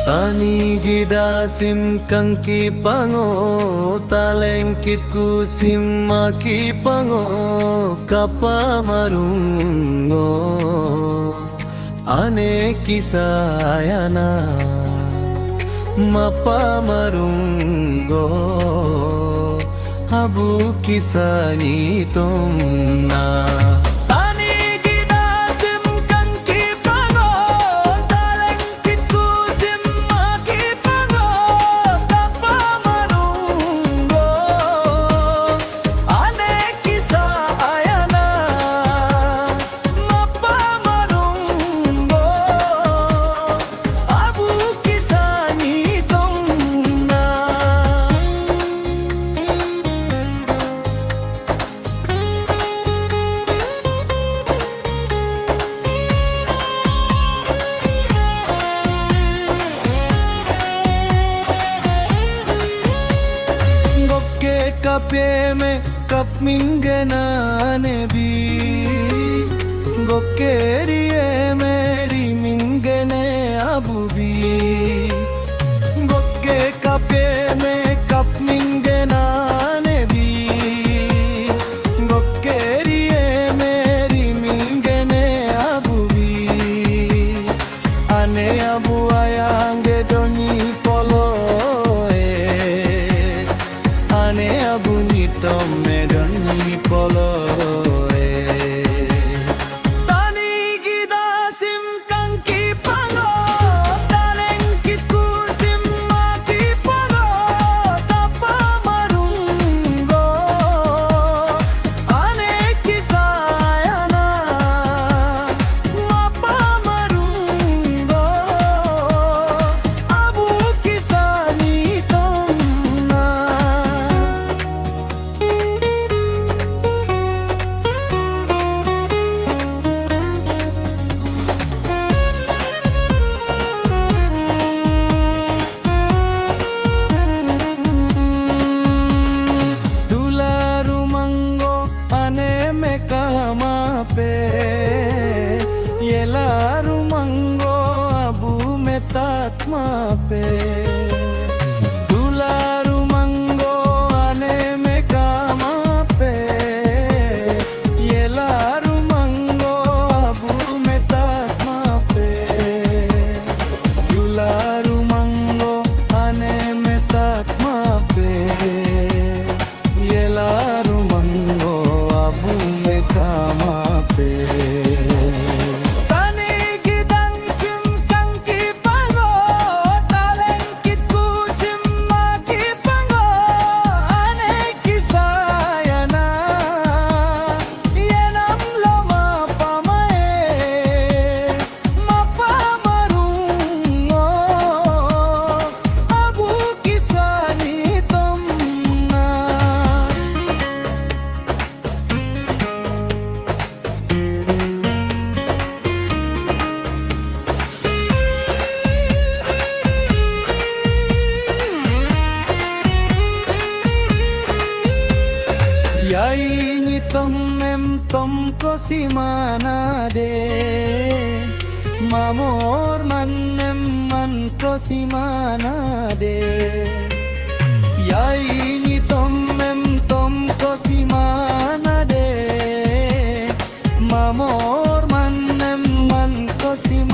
Tani gida sim kangki pango, talengkit ku sim maki pango, kapa marungo, ane kisayana, mapa marungo, abu kisani tomna. Kape me kap mingena ne bi gokkeriye meri mingene abu bi gokke kape me kap mingena ne bi gokkeriye meri mingene abu bi ane abu ayange doni polo ane abu nito medoni polo tani gida sim kangki pango talengkit ku sim maki pango tapa marungo ane kisayana mapa marungo abu kisani tomna. Yelaru mango abu metatma pe dularu mango ane me kama pe yelaru mango abu metatma pe dularu mango ane metatma pe yelaru mango abu me kama pe. Yai ni tom em tom ko simana de mamor man em man ko simana de Yai ni tom em tom ko simana de mamor man em man ko simana